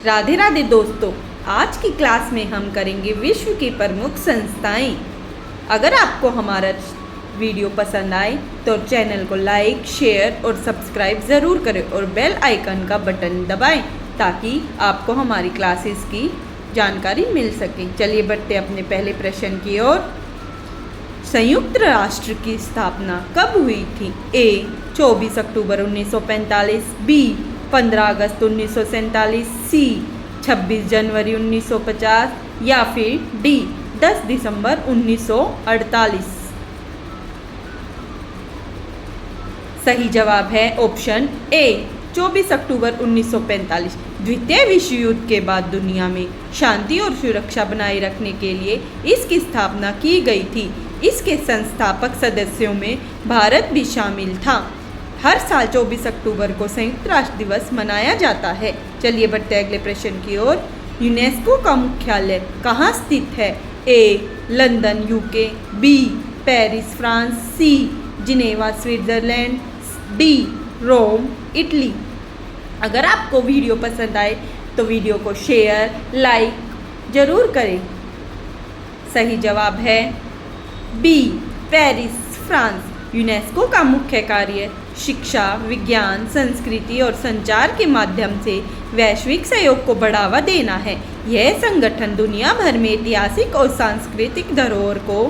राधे राधे दोस्तों, आज की क्लास में हम करेंगे विश्व की प्रमुख संस्थाएं। अगर आपको हमारा वीडियो पसंद आए तो चैनल को लाइक, शेयर और सब्सक्राइब ज़रूर करें और बेल आइकन का बटन दबाएं ताकि आपको हमारी क्लासेस की जानकारी मिल सके। चलिए बढ़ते अपने पहले प्रश्न की ओर। संयुक्त राष्ट्र की स्थापना कब हुई थी? ए 24 अक्टूबर 1945, बी 15 अगस्त 1947, सी 26 जनवरी 1950 या फिर डी 10 दिसंबर 1948। सही जवाब है ऑप्शन ए 24 अक्टूबर 1945। द्वितीय विश्व युद्ध के बाद दुनिया में शांति और सुरक्षा बनाए रखने के लिए इसकी स्थापना की गई थी। इसके संस्थापक सदस्यों में भारत भी शामिल था। हर साल 24 अक्टूबर को संयुक्त राष्ट्र दिवस मनाया जाता है। चलिए बढ़ते अगले प्रश्न की ओर। यूनेस्को का मुख्यालय कहाँ स्थित है? A London UK, B Paris France, C Geneva Switzerland, D Rome Italy. अगर आपको वीडियो पसंद आए तो वीडियो को शेयर, लाइक जरूर करें। सही जवाब है बी पेरिस फ्रांस। यूनेस्को का मुख्य कार्य शिक्षा, विज्ञान, संस्कृति और संचार के माध्यम से वैश्विक सहयोग को बढ़ावा देना है। यह संगठन दुनिया भर में ऐतिहासिक और सांस्कृतिक धरोहर को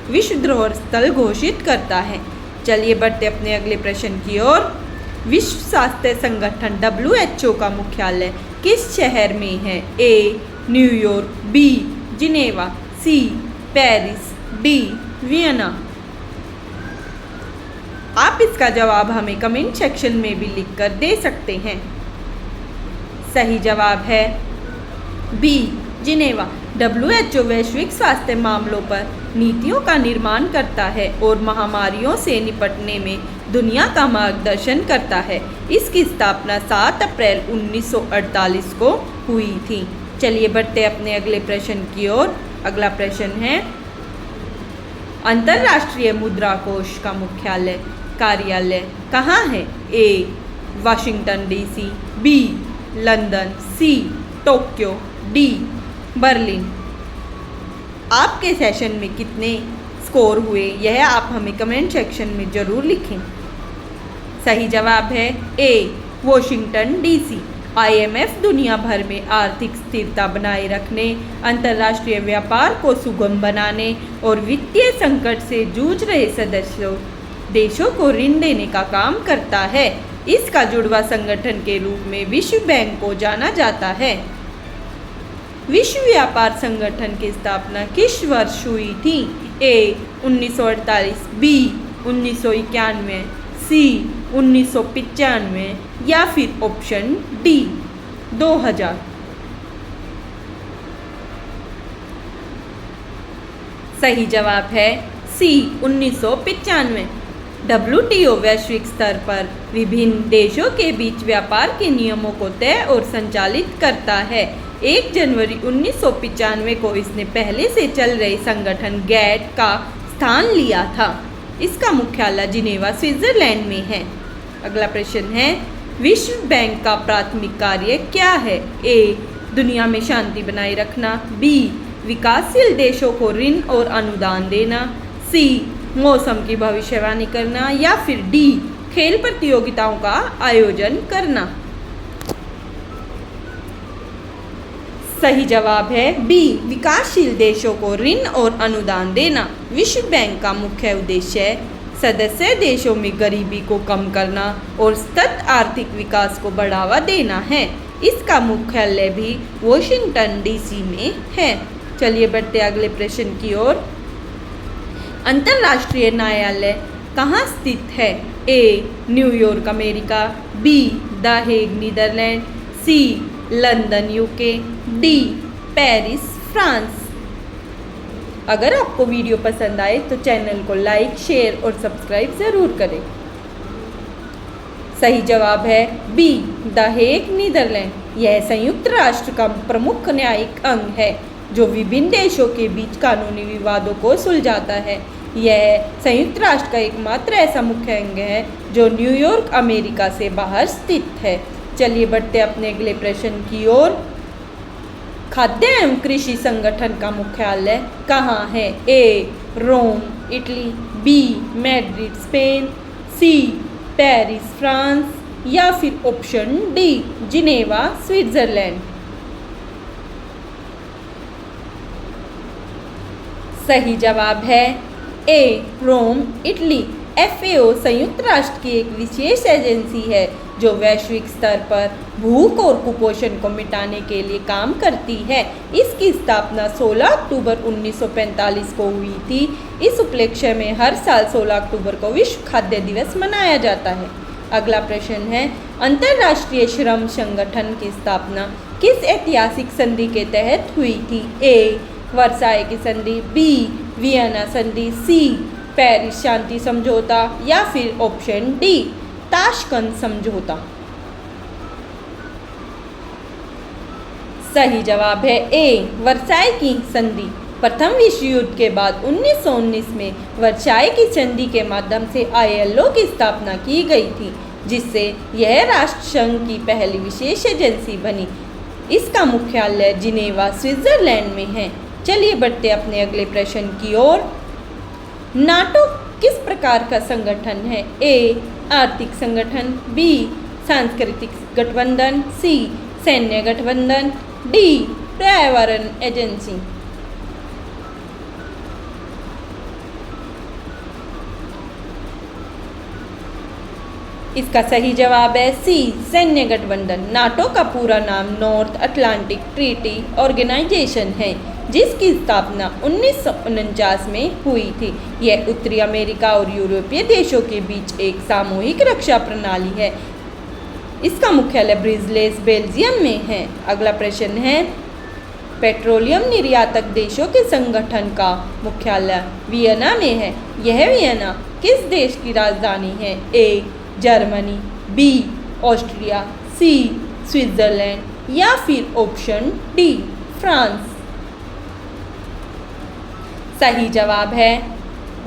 विश्व धरोहर स्थल घोषित करता है। चलिए बढ़ते अपने अगले प्रश्न की ओर। विश्व स्वास्थ्य संगठन WHO का मुख्यालय किस शहर में है? A New York, B Geneva, C Paris, D Vienna. आप इसका जवाब हमें कमेंट सेक्शन में भी लिखकर दे सकते हैं। सही जवाब है बी जिनेवा। WHO वैश्विक स्वास्थ्य मामलों पर नीतियों का निर्माण करता है और महामारियों से निपटने में दुनिया का मार्गदर्शन करता है। इसकी स्थापना 7 अप्रैल 1948 को हुई थी। चलिए बढ़ते अपने अगले प्रश्न की ओर। अगला प्रश्न है, अंतर्राष्ट्रीय मुद्रा कोष का मुख्यालय कार्यालय कहाँ है? A Washington DC, B London, C Tokyo, D Berlin. आपके सेशन में कितने स्कोर हुए यह आप हमें कमेंट सेक्शन में ज़रूर लिखें। सही जवाब है ए वाशिंगटन DC। IMF दुनिया भर में आर्थिक स्थिरता बनाए रखने, अंतर्राष्ट्रीय व्यापार को सुगम बनाने और वित्तीय संकट से जूझ रहे सदस्यों देशों को ऋण देने का काम करता है। इसका जुड़वा संगठन के रूप में विश्व बैंक को जाना जाता है। विश्व व्यापार संगठन की स्थापना किस वर्ष हुई थी? ए 1948, बी 1991, सी 1995 या फिर ऑप्शन डी 2000। सही जवाब है सी 1995। WTO वैश्विक स्तर पर विभिन्न देशों के बीच व्यापार के नियमों को तय और संचालित करता है। 1 जनवरी 1995 को इसने पहले से चल रहे संगठन गैट का स्थान लिया था। इसका मुख्यालय जिनेवा स्विट्जरलैंड में है। अगला प्रश्न है, विश्व बैंक का प्राथमिक कार्य क्या है? ए दुनिया में शांति बनाए रखना, बी विकासशील देशों को ऋण और अनुदान देना, सी मौसम की भविष्यवाणी करना या फिर डी खेल प्रतियोगिताओं का आयोजन करना। सही जवाब है बी विकासशील देशों को ऋण और अनुदान देना। विश्व बैंक का मुख्य उद्देश्य सदस्य देशों में गरीबी को कम करना और सतत आर्थिक विकास को बढ़ावा देना है। इसका मुख्यालय भी वाशिंगटन DC में है। चलिए बढ़ते अगले प्रश्न की ओर। अंतर्राष्ट्रीय न्यायालय कहाँ स्थित है? A New York America, B the Hague Netherland, C London UK, D Paris France. अगर आपको वीडियो पसंद आए तो चैनल को लाइक, शेयर और सब्सक्राइब ज़रूर करें। सही जवाब है बी द हेग नीदरलैंड। यह संयुक्त राष्ट्र का प्रमुख न्यायिक अंग है जो विभिन्न देशों के बीच कानूनी विवादों को सुलझाता है। यह संयुक्त राष्ट्र का एकमात्र ऐसा मुख्य अंग है जो न्यूयॉर्क अमेरिका से बाहर स्थित है। चलिए बढ़ते अपने अगले प्रश्न की ओर। खाद्य एवं कृषि संगठन का मुख्यालय कहाँ है? A Rome Italy, B Madrid Spain, C Paris France या फिर ऑप्शन डी जिनेवा स्विट्जरलैंड। सही जवाब है ए रोम इटली। FAO संयुक्त राष्ट्र की एक विशेष एजेंसी है जो वैश्विक स्तर पर भूख और कुपोषण को मिटाने के लिए काम करती है। इसकी स्थापना 16 अक्टूबर 1945 को हुई थी। इस उपलक्ष्य में हर साल 16 अक्टूबर को विश्व खाद्य दिवस मनाया जाता है। अगला प्रश्न है, अंतर्राष्ट्रीय श्रम संगठन की स्थापना किस ऐतिहासिक संधि के तहत हुई थी? ए वर्साई की संधि, बी वियना संधि, सी पेरिस शांति समझौता या फिर ऑप्शन डी ताशकंद समझौता। सही जवाब है ए वर्साई की संधि। प्रथम विश्व युद्ध के बाद 1919 में वर्साई की संधि के माध्यम से ILO की स्थापना की गई थी, जिससे यह राष्ट्र संघ की पहली विशेष एजेंसी बनी। इसका मुख्यालय जिनेवा स्विट्जरलैंड में है। चलिए बढ़ते अपने अगले प्रश्न की ओर। नाटो किस प्रकार का संगठन है? ए आर्थिक संगठन, बी सांस्कृतिक गठबंधन, सी सैन्य गठबंधन, डी पर्यावरण एजेंसी। इसका सही जवाब है सी सैन्य गठबंधन। नाटो का पूरा नाम नॉर्थ अटलांटिक ट्रीटी ऑर्गेनाइजेशन है, जिसकी स्थापना 1949 में हुई थी। यह उत्तरी अमेरिका और यूरोपीय देशों के बीच एक सामूहिक रक्षा प्रणाली है। इसका मुख्यालय ब्रिसेल्स बेल्जियम में है। अगला प्रश्न है, पेट्रोलियम निर्यातक देशों के संगठन का मुख्यालय वियना में है। यह वियना किस देश की राजधानी है? A Germany, B Austria, C Switzerland या फिर ऑप्शन डी फ्रांस। सही जवाब है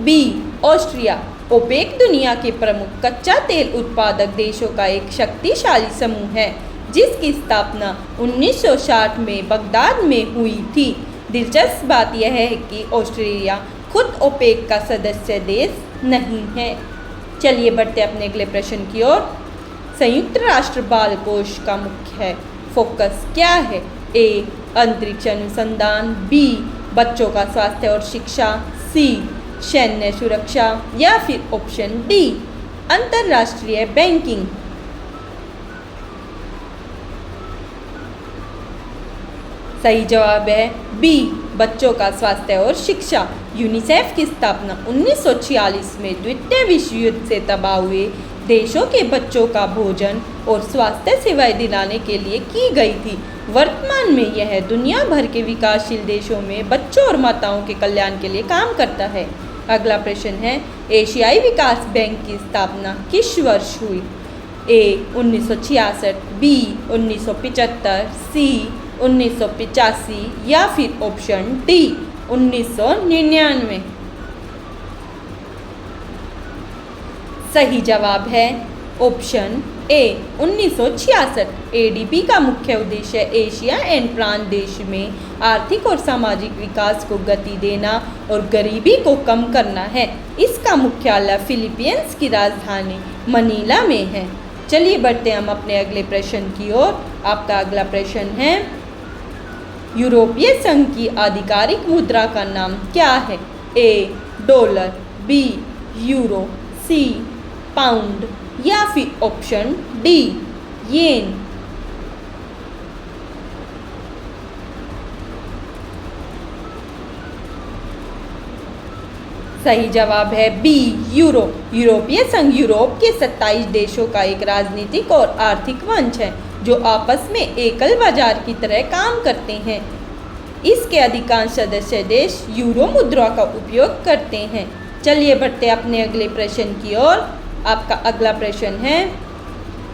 बी ऑस्ट्रिया। ओपेक दुनिया के प्रमुख कच्चा तेल उत्पादक देशों का एक शक्तिशाली समूह है, जिसकी स्थापना 1960 में बगदाद में हुई थी। दिलचस्प बात यह है कि ऑस्ट्रेलिया खुद ओपेक का सदस्य देश नहीं है। चलिए बढ़ते अपने अगले प्रश्न की ओर। संयुक्त राष्ट्र बाल कोष का मुख्य फोकस क्या है? ए अंतरिक्ष अनुसंधान, बी बच्चों का स्वास्थ्य और शिक्षा, सी सैन्य सुरक्षा या फिर ऑप्शन डी अंतर्राष्ट्रीय बैंकिंग। सही जवाब है बी बच्चों का स्वास्थ्य और शिक्षा। यूनिसेफ की स्थापना 1946 में द्वितीय विश्व युद्ध से तबाह हुए देशों के बच्चों का भोजन और स्वास्थ्य सेवाएं दिलाने के लिए की गई थी। वर्तमान में यह दुनिया भर के विकासशील देशों में बच्चों और माताओं के कल्याण के लिए काम करता है। अगला प्रश्न है, एशियाई विकास बैंक की स्थापना किस वर्ष हुई? ए 1966, बी 1975, सी 1985 या फिर ऑप्शन डी 1999। सही जवाब है ऑप्शन ए 1966। ADB का मुख्य उद्देश्य एशिया एंड प्रांत देश में आर्थिक और सामाजिक विकास को गति देना और गरीबी को कम करना है। इसका मुख्यालय फिलीपींस की राजधानी मनीला में है। चलिए बढ़ते हम अपने अगले प्रश्न की ओर। आपका अगला प्रश्न है, यूरोपीय संघ की आधिकारिक मुद्रा का नाम क्या है? A dollar, B euro, C pound या फिर ऑप्शन डी येन। सही जवाब है बी यूरो। यूरोपीय संघ यूरोप के 27 देशों का एक राजनीतिक और आर्थिक मंच है जो आपस में एकल बाजार की तरह काम करते हैं। इसके अधिकांश सदस्य देश यूरो मुद्रा का उपयोग करते हैं। चलिए बढ़ते अपने अगले प्रश्न की ओर। आपका अगला प्रश्न है,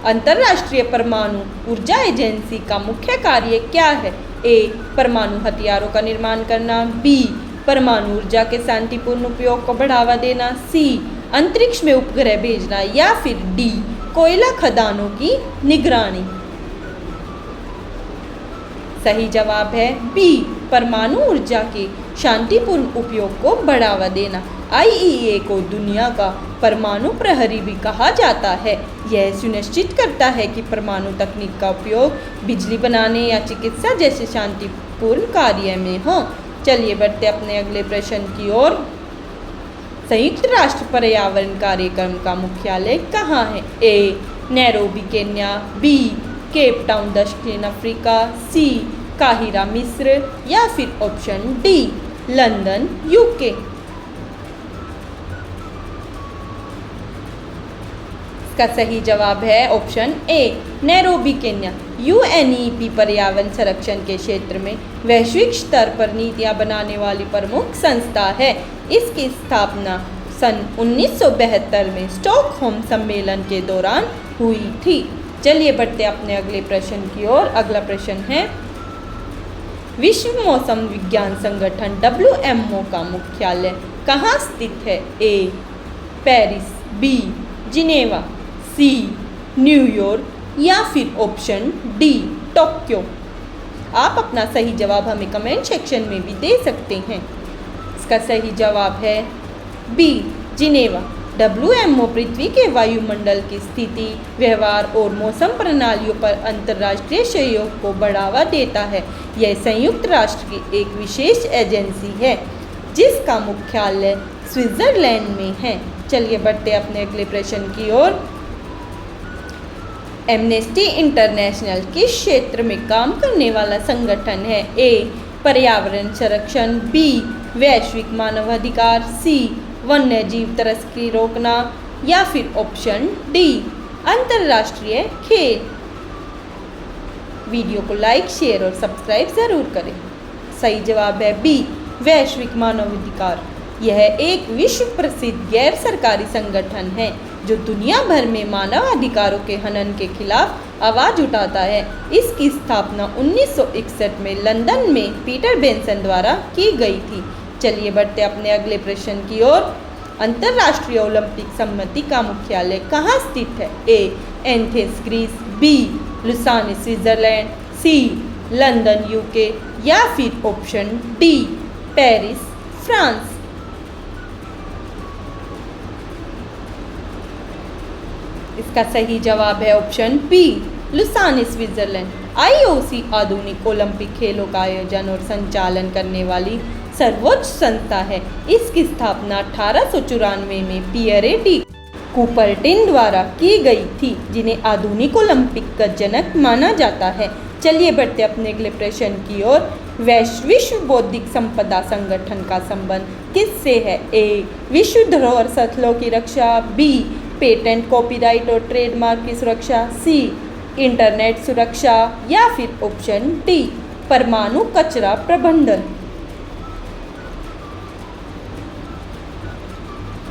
अंतर्राष्ट्रीय परमाणु ऊर्जा एजेंसी का मुख्य कार्य क्या है? ए परमाणु हथियारों का निर्माण करना, बी परमाणु ऊर्जा के शांतिपूर्ण उपयोग को बढ़ावा देना, सी अंतरिक्ष में उपग्रह भेजना या फिर डी कोयला खदानों की निगरानी। सही जवाब है बी, परमाणु ऊर्जा के शांतिपूर्ण उपयोग को बढ़ावा देना। आईईए को दुनिया का परमाणु प्रहरी भी कहा जाता है। यह सुनिश्चित करता है कि परमाणु तकनीक का उपयोग बिजली बनाने या चिकित्सा जैसे शांतिपूर्ण कार्य में हो। चलिए बढ़ते अपने अगले प्रश्न की ओर। संयुक्त राष्ट्र पर्यावरण कार्यक्रम का मुख्यालय कहाँ है? A, Nairobi Kenya, B, Cape Town दक्षिण अफ्रीका, सी, काहिरा मिस्र या फिर ऑप्शन डी, लंदन यूके। इसका सही जवाब है option A, Nairobi Kenya. UNEP पर्यावरण संरक्षण के क्षेत्र में वैश्विक स्तर पर नीतियां बनाने वाली प्रमुख संस्था है। इसकी स्थापना सन 1972 में स्टॉकहोम सम्मेलन के दौरान हुई थी। चलिए बढ़ते अपने अगले प्रश्न की ओर। अगला प्रश्न है, विश्व मौसम विज्ञान संगठन WMO का मुख्यालय कहाँ स्थित है? ए, पेरिस, बी, जिनेवा, सी, न्यूयॉर्क या फिर ऑप्शन डी, टोक्यो। आप अपना सही जवाब हमें कमेंट सेक्शन में भी दे सकते हैं। इसका सही जवाब है बी, जिनेवा। WMO पृथ्वी के वायुमंडल की स्थिति, व्यवहार और मौसम प्रणालियों पर अंतर्राष्ट्रीय सहयोग को बढ़ावा देता है। यह संयुक्त राष्ट्र की एक विशेष एजेंसी है जिसका मुख्यालय स्विट्जरलैंड में है। चलिए बढ़ते अपने अगले प्रश्न की ओर। एमनेस्टी इंटरनेशनल किस क्षेत्र में काम करने वाला संगठन है? ए, पर्यावरण संरक्षण, बी, वैश्विक मानवाधिकार, सी, वन्य जीव तस्करी रोकना या फिर ऑप्शन डी, अंतर्राष्ट्रीय खेल। वीडियो को लाइक, शेयर और सब्सक्राइब जरूर करें। सही जवाब है बी, वैश्विक मानवाधिकार। यह एक विश्व प्रसिद्ध गैर सरकारी संगठन है जो दुनिया भर में मानव अधिकारों के हनन के खिलाफ आवाज उठाता है। इसकी स्थापना 1961 में लंदन में पीटर बेंसन द्वारा की गई थी। चलिए बढ़ते अपने अगले प्रश्न की ओर। अंतर्राष्ट्रीय ओलंपिक समिति का मुख्यालय कहाँ स्थित है? A, Athens Greece, B, Lausanne Switzerland, C, London UK या फिर ऑप्शन डी, पेरिस फ्रांस। इसका सही जवाब है option B, Lausanne Switzerland. IOC आधुनिक ओलंपिक खेलों का आयोजन और संचालन करने वाली सर्वोच्च संस्था है। इसकी स्थापना 1894 में पियरे डी कूपरटिन द्वारा की गई थी, जिन्हें आधुनिक ओलंपिक का जनक माना जाता है। चलिए बढ़ते अपने अगले प्रश्न की ओर। विश्व बौद्धिक संपदा संगठन का संबंध किससे है? ए, विश्व धरोहर स्थलों की रक्षा, बी, पेटेंट, कॉपीराइट और ट्रेडमार्क की सुरक्षा, सी, इंटरनेट सुरक्षा या फिर ऑप्शन डी, परमाणु कचरा प्रबंधन।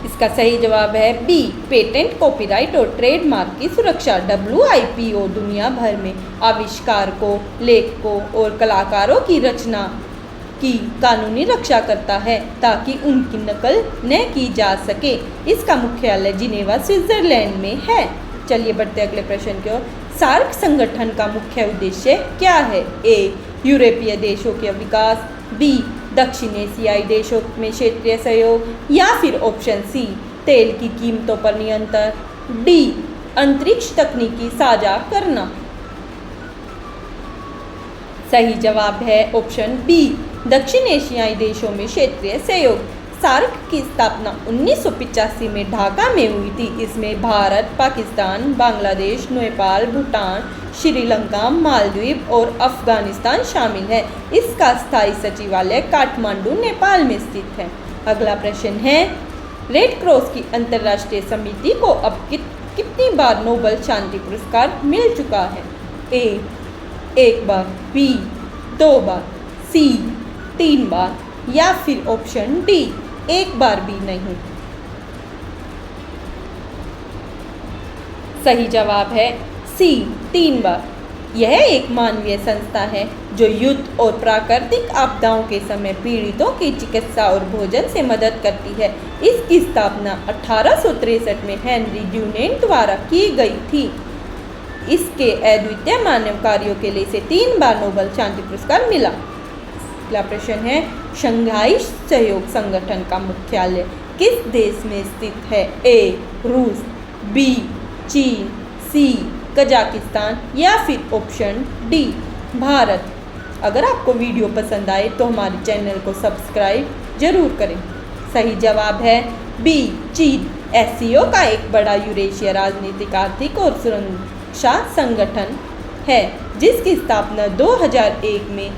इसका सही जवाब है बी, पेटेंट, कॉपीराइट और ट्रेडमार्क की सुरक्षा। WIPO दुनिया भर में आविष्कारकों, लेखकों और कलाकारों की रचना की कानूनी रक्षा करता है ताकि उनकी नकल न की जा सके। इसका मुख्यालय जिनेवा स्विट्जरलैंड में है। चलिए बढ़ते अगले प्रश्न की ओर। सार्क संगठन का मुख्य उद्देश्य क्या है? ए, यूरोपीय देशों के विकास, बी, दक्षिण एशियाई देशों में क्षेत्रीय सहयोग या फिर ऑप्शन सी, तेल की कीमतों पर नियंत्रण, डी, अंतरिक्ष तकनीकी साझा करना। सही जवाब है ऑप्शन बी, दक्षिण एशियाई देशों में क्षेत्रीय सहयोग। सार्क की स्थापना 1985 में ढाका में हुई थी। इसमें भारत, पाकिस्तान, बांग्लादेश, नेपाल, भूटान, श्रीलंका, मालदीव और अफगानिस्तान शामिल है। इसका स्थायी सचिवालय काठमांडू, नेपाल में स्थित है। अगला प्रश्न है, रेड क्रॉस की अंतर्राष्ट्रीय समिति को अब कितनी बार नोबेल शांति पुरस्कार मिल चुका है? ए, 1 बार, बी, 2 बार, सी, 3 बार या फिर ऑप्शन डी, 1 बार भी नहीं। सही जवाब है सी, 3 बार। यह एक मानवीय संस्था है जो युद्ध और प्राकृतिक आपदाओं के समय पीड़ितों की चिकित्सा और भोजन से मदद करती है। इसकी स्थापना 1863 में हेनरी ड्यूनेंट द्वारा की गई थी। इसके अद्वितीय मानव कार्यों के लिए इसे 3 बार नोबेल शांति पुरस्कार मिला। अगला प्रश्न है, शंघाई सहयोग संगठन का मुख्यालय किस देश में स्थित है? ए रूस, बी चीन, सी कजाकिस्तान या फिर ऑप्शन डी भारत। अगर आपको वीडियो पसंद आए तो हमारे चैनल को सब्सक्राइब जरूर करें। सही जवाब है बी चीन। एससीओ का एक बड़ा यूरेशिया राजनीतिक, आर्थिक और सुरक्षा संगठन है जिसकी स्थापना 2001 में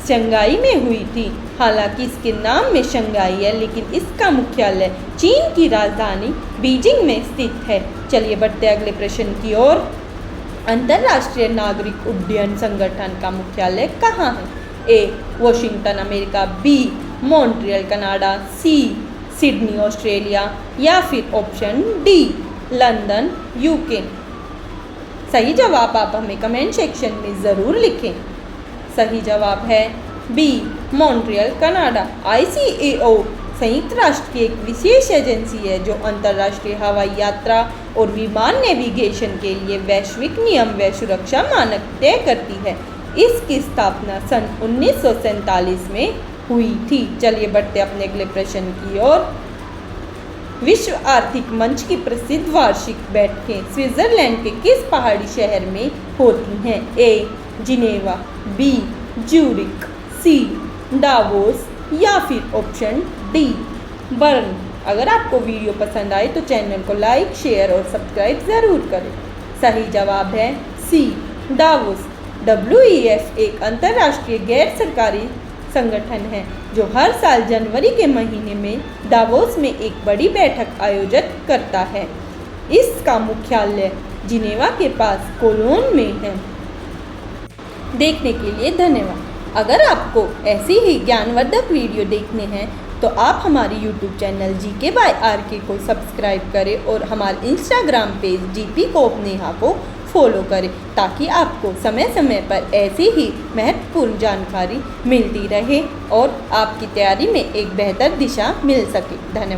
शंघाई में हुई थी। हालांकि इसके नाम में शंघाई है, लेकिन इसका मुख्यालय चीन की राजधानी बीजिंग में स्थित है। चलिए बढ़ते अगले प्रश्न की ओर। अंतर्राष्ट्रीय नागरिक उड्डयन संगठन का मुख्यालय कहाँ है? A Washington America, B Montreal Canada, C Sydney Australia या फिर ऑप्शन डी लंदन यूके। सही जवाब आप हमें कमेंट सेक्शन में ज़रूर लिखें। सही जवाब है बी मॉन्ट्रियल कनाडा। ICAO संयुक्त राष्ट्र की एक विशेष एजेंसी है जो अंतर्राष्ट्रीय हवाई यात्रा और विमान नेविगेशन के लिए वैश्विक नियम व सुरक्षा मानक तय करती है। इसकी स्थापना सन 1947 में हुई थी। चलिए बढ़ते अपने अगले प्रश्न की ओर। विश्व आर्थिक मंच की प्रसिद्ध वार्षिक बैठकें स्विट्जरलैंड के किस पहाड़ी शहर में होती हैं? ए जिनेवा, बी ज्यूरिख, सी डावोस या फिर ऑप्शन डी बर्न। अगर आपको वीडियो पसंद आए तो चैनल को लाइक, शेयर और सब्सक्राइब ज़रूर करें। सही जवाब है सी डावोस। WEF एक अंतर्राष्ट्रीय गैर सरकारी संगठन है जो हर साल जनवरी के महीने में दावोस में एक बड़ी बैठक आयोजित करता है। इसका मुख्यालय जिनेवा के पास कोलोन में है। देखने के लिए धन्यवाद। अगर आपको ऐसी ही ज्ञानवर्धक वीडियो देखने हैं तो आप हमारे YouTube channel GK by RK को सब्सक्राइब करें और हमारे इंस्टाग्राम पेज GP कोप नेहा को फॉलो करें ताकि आपको समय समय पर ऐसी ही महत्वपूर्ण जानकारी मिलती रहे और आपकी तैयारी में एक बेहतर दिशा मिल सके। धन्यवाद।